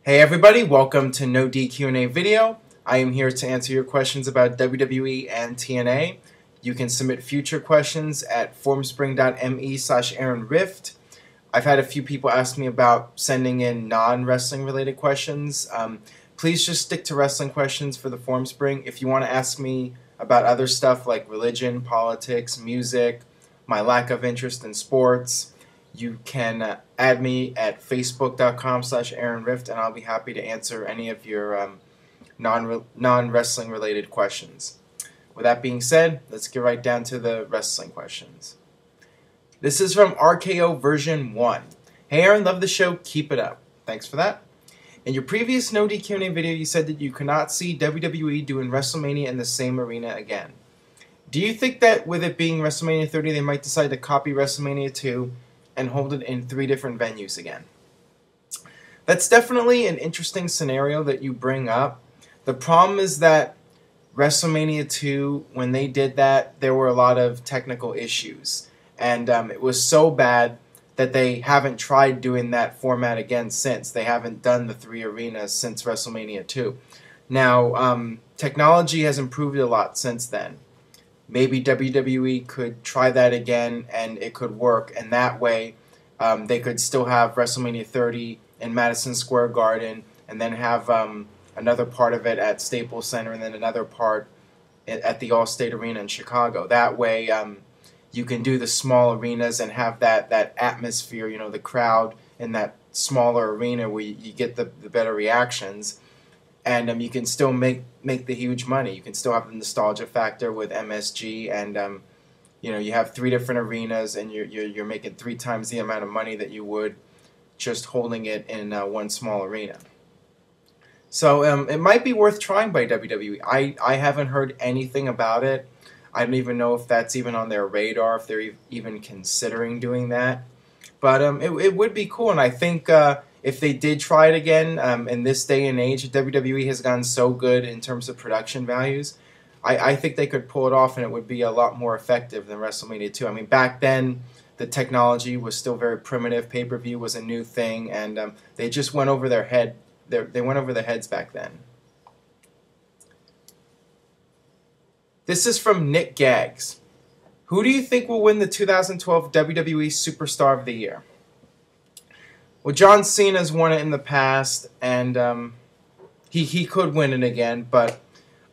Hey everybody, welcome to NoDQ&A video. I am here to answer your questions about WWE and TNA. You can submit future questions at formspring.me/AaronRift. I've had a few people ask me about sending in non-wrestling related questions. Please just stick to wrestling questions for the Formspring. If you want to ask me about other stuff like religion, politics, music, my lack of interest in sports, you can add me at facebook.com/AaronRift, and I'll be happy to answer any of your non-wrestling related questions. With that being said, let's get right down to the wrestling questions. This is from RKO version 1. Hey Aaron, love the show, keep it up. Thanks for that. In your previous NoDQ&A video, you said that you could not see WWE doing Wrestlemania in the same arena again. Do you think that with it being WrestleMania 30, they might decide to copy WrestleMania 2 and hold it in 3 different venues again? That's definitely an interesting scenario that you bring up. The problem is that WrestleMania 2, when they did that, there were a lot of technical issues. And it was so bad that they haven't tried doing that format again since. They haven't done the 3 arenas since WrestleMania 2. Now, technology has improved a lot since then. Maybe WWE could try that again and it could work, and that way they could still have WrestleMania 30 in Madison Square Garden, and then have another part of it at Staples Center, and then another part at the Allstate Arena in Chicago. That way you can do the small arenas and have that atmosphere, you know, the crowd in that smaller arena where you get the better reactions. And you can still make the huge money. You can still have the nostalgia factor with MSG, and you know, you have 3 different arenas, and you're making 3 times the amount of money that you would just holding it in one small arena. So it might be worth trying by WWE. I haven't heard anything about it. I don't even know if that's even on their radar, if they're even considering doing that. But it would be cool, and I think if they did try it again, in this day and age, WWE has gotten so good in terms of production values. I think they could pull it off, and it would be a lot more effective than WrestleMania 2. I mean, back then, the technology was still very primitive. Pay-per-view was a new thing, and they just went over their head. They went over their heads back then. This is from Nick Gags. Who do you think will win the 2012 WWE Superstar of the Year? Well, John Cena's won it in the past, and he could win it again, but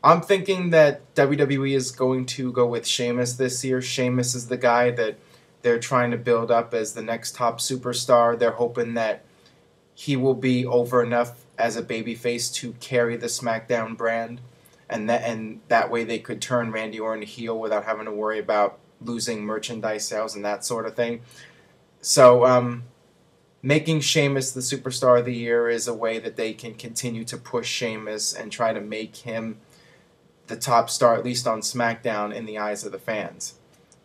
I'm thinking that WWE is going to go with Sheamus this year. Sheamus is the guy that they're trying to build up as the next top superstar. They're hoping that he will be over enough as a babyface to carry the SmackDown brand, and that way they could turn Randy Orton heel without having to worry about losing merchandise sales and that sort of thing. So making Sheamus the Superstar of the Year is a way that they can continue to push Sheamus and try to make him the top star, at least on SmackDown, in the eyes of the fans.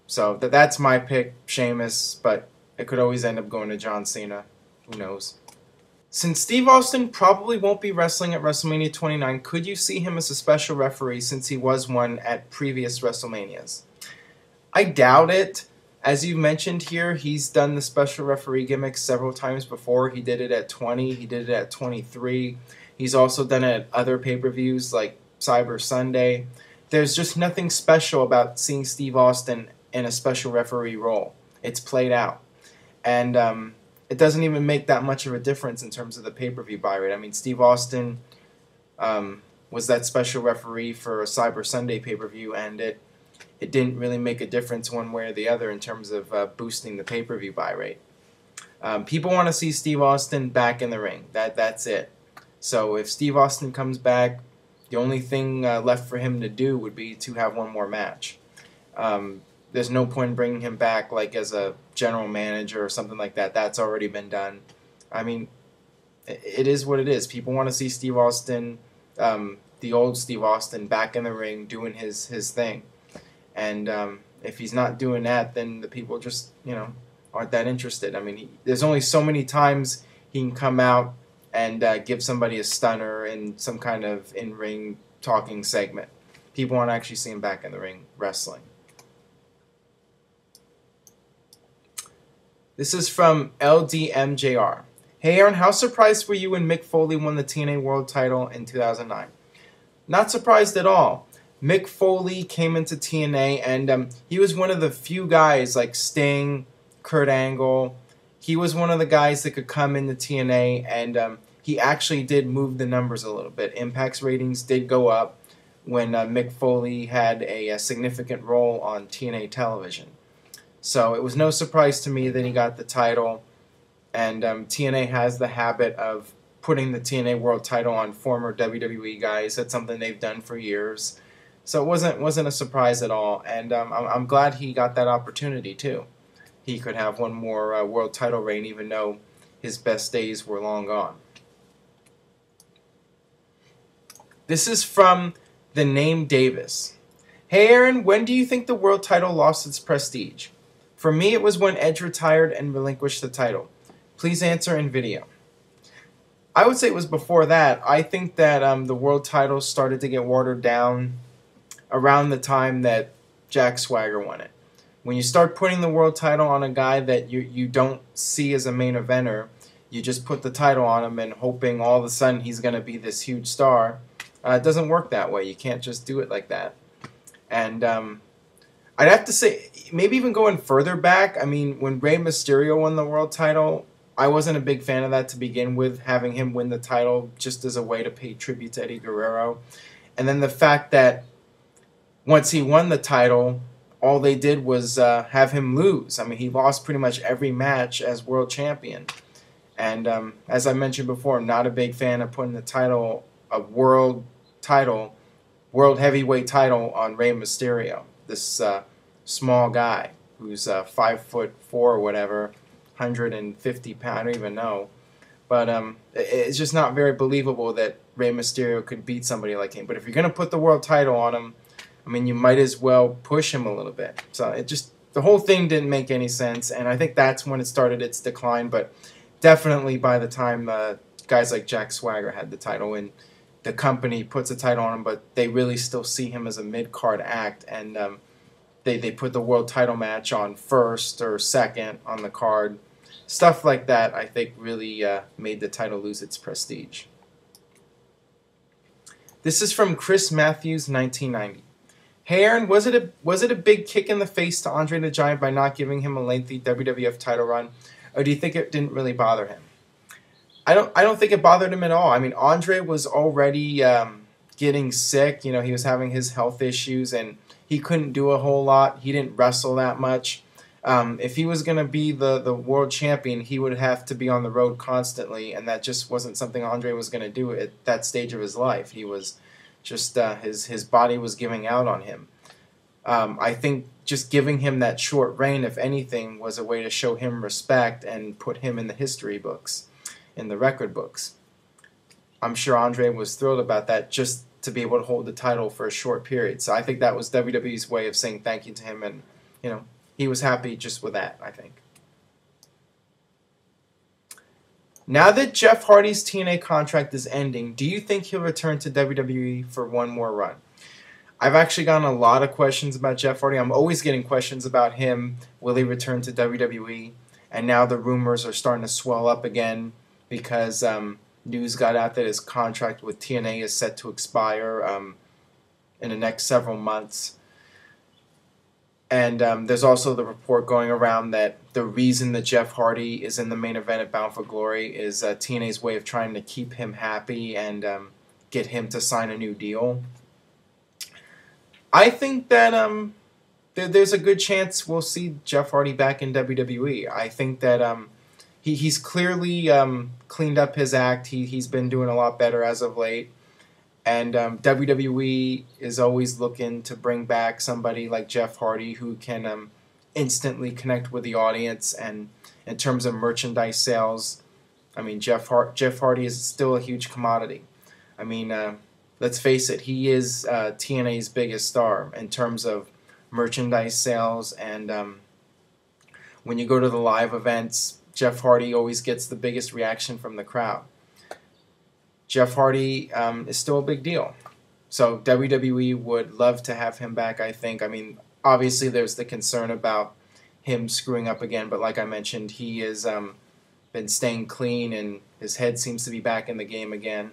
So that's my pick, Sheamus, but it could always end up going to John Cena. Who knows? Since Steve Austin probably won't be wrestling at WrestleMania 29, could you see him as a special referee since he was one at previous WrestleManias? I doubt it. As you mentioned here, he's done the special referee gimmick several times before. He did it at 20. He did it at 23. He's also done it at other pay-per-views like Cyber Sunday. There's just nothing special about seeing Steve Austin in a special referee role. It's played out. And it doesn't even make that much of a difference in terms of the pay-per-view buy rate. I mean, Steve Austin was that special referee for a Cyber Sunday pay-per-view, and it didn't really make a difference one way or the other in terms of boosting the pay-per-view buy rate. People want to see Steve Austin back in the ring. That's it. So if Steve Austin comes back, the only thing left for him to do would be to have one more match. There's no point in bringing him back like as a general manager or something like that. That's already been done. I mean, it is what it is. People want to see Steve Austin, the old Steve Austin, back in the ring doing his thing. And if he's not doing that, then the people just, you know, aren't that interested. I mean, there's only so many times he can come out and give somebody a stunner in some kind of in-ring talking segment. People want to actually see him back in the ring wrestling. This is from LDMJR. Hey Aaron, how surprised were you when Mick Foley won the TNA World title in 2009? Not surprised at all. Mick Foley came into TNA and he was one of the few guys like Sting, Kurt Angle. He was one of the guys that could come into TNA and he actually did move the numbers a little bit. Impact's ratings did go up when Mick Foley had a significant role on TNA television. So it was no surprise to me that he got the title. And TNA has the habit of putting the TNA World title on former WWE guys. That's something they've done for years. So it wasn't a surprise at all. And I'm glad he got that opportunity too. He could have one more world title reign even though his best days were long gone. This is from the name Davis. Hey Aaron, when do you think the world title lost its prestige? For me, it was when Edge retired and relinquished the title. Please answer in video. I would say it was before that. I think that the world title started to get watered down around the time that Jack Swagger won it. When you start putting the world title on a guy that you don't see as a main eventer, you just put the title on him and hoping all of a sudden he's going to be this huge star. It doesn't work that way. You can't just do it like that. And I'd have to say, maybe even going further back, I mean, when Rey Mysterio won the world title, I wasn't a big fan of that to begin with, having him win the title just as a way to pay tribute to Eddie Guerrero. And then the fact that once he won the title, all they did was have him lose. I mean, he lost pretty much every match as world champion. And as I mentioned before, I'm not a big fan of putting the title, a world heavyweight title on Rey Mysterio. This small guy who's 5'4" or whatever, 150 pounds, I don't even know. But it's just not very believable that Rey Mysterio could beat somebody like him. But if you're going to put the world title on him, I mean, you might as well push him a little bit. So the whole thing didn't make any sense, and I think that's when it started its decline. But definitely by the time guys like Jack Swagger had the title, and the company puts a title on him, but they really still see him as a mid-card act, and they put the world title match on first or second on the card. Stuff like that, I think, really made the title lose its prestige. This is from Chris Matthews, 1990. Hey Aaron, was it a big kick in the face to Andre the Giant by not giving him a lengthy WWF title run, or do you think it didn't really bother him? I don't think it bothered him at all. I mean, Andre was already getting sick. You know, he was having his health issues, and he couldn't do a whole lot. He didn't wrestle that much. If he was going to be the world champion, he would have to be on the road constantly, and that just wasn't something Andre was going to do at that stage of his life. He was just his body was giving out on him. I think just giving him that short reign, if anything, was a way to show him respect and put him in the history books, in the record books. I'm sure Andre was thrilled about that, just to be able to hold the title for a short period. So I think that was WWE's way of saying thank you to him, and you know, he was happy just with that, I think. Now that Jeff Hardy's TNA contract is ending, do you think he'll return to WWE for one more run? I've actually gotten a lot of questions about Jeff Hardy. I'm always getting questions about him. Will he return to WWE? And now the rumors are starting to swell up again because news got out that his contract with TNA is set to expire in the next several months. And there's also the report going around that the reason that Jeff Hardy is in the main event at Bound for Glory is TNA's way of trying to keep him happy and get him to sign a new deal. I think that there's a good chance we'll see Jeff Hardy back in WWE. I think that he's clearly cleaned up his act. He's been doing a lot better as of late. And WWE is always looking to bring back somebody like Jeff Hardy who can instantly connect with the audience. And in terms of merchandise sales, I mean, Jeff Hardy is still a huge commodity. I mean, let's face it, he is TNA's biggest star in terms of merchandise sales. And when you go to the live events, Jeff Hardy always gets the biggest reaction from the crowd. Jeff Hardy is still a big deal. So WWE would love to have him back, I think. I mean, obviously there's the concern about him screwing up again, but like I mentioned, he has been staying clean, and his head seems to be back in the game again.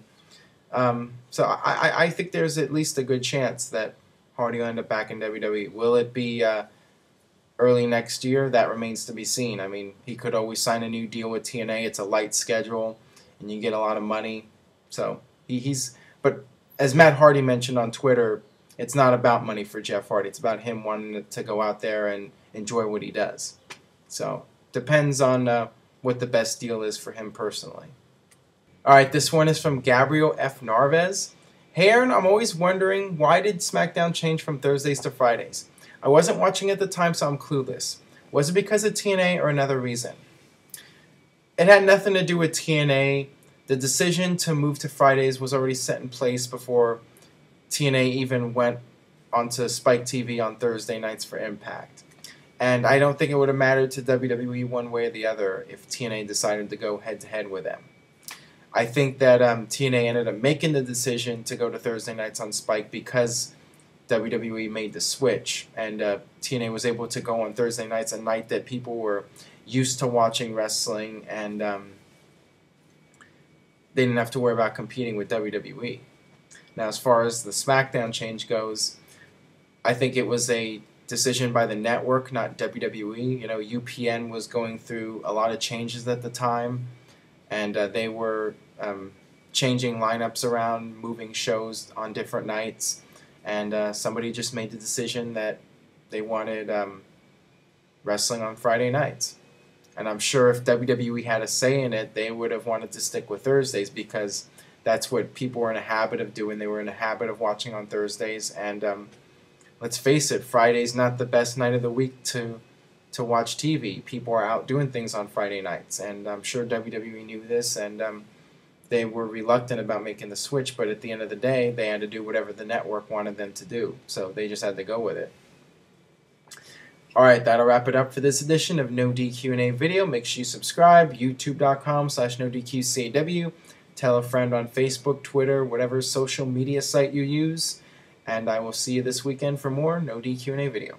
So I think there's at least a good chance that Hardy will end up back in WWE. Will it be early next year? That remains to be seen. I mean, he could always sign a new deal with TNA. It's a light schedule, and you get a lot of money. So he's. But as Matt Hardy mentioned on Twitter, it's not about money for Jeff Hardy. It's about him wanting to go out there and enjoy what he does. So depends on what the best deal is for him personally. All right, this one is from Gabriel F. Narvez. Hey Aaron, I'm always wondering, why did SmackDown change from Thursdays to Fridays? I wasn't watching at the time, so I'm clueless. Was it because of TNA or another reason? It had nothing to do with TNA. The decision to move to Fridays was already set in place before TNA even went onto Spike TV on Thursday nights for Impact. And I don't think it would have mattered to WWE one way or the other if TNA decided to go head-to-head with them. I think that TNA ended up making the decision to go to Thursday nights on Spike because WWE made the switch, and TNA was able to go on Thursday nights, a night that people were used to watching wrestling, and they didn't have to worry about competing with WWE. Now, as far as the SmackDown change goes, I think it was a decision by the network, not WWE. You know, UPN was going through a lot of changes at the time, and they were changing lineups around, moving shows on different nights, and somebody just made the decision that they wanted wrestling on Friday nights. And I'm sure if WWE had a say in it, they would have wanted to stick with Thursdays because that's what people were in a habit of doing. They were in a habit of watching on Thursdays, and let's face it, Friday's not the best night of the week to watch TV. People are out doing things on Friday nights, and I'm sure WWE knew this, and they were reluctant about making the switch, but at the end of the day, they had to do whatever the network wanted them to do, so they just had to go with it. Alright, that'll wrap it up for this edition of No DQ&A video. Make sure you subscribe, youtube.com/NoDQ&AW. Tell a friend on Facebook, Twitter, whatever social media site you use, and I will see you this weekend for more No DQ&A video.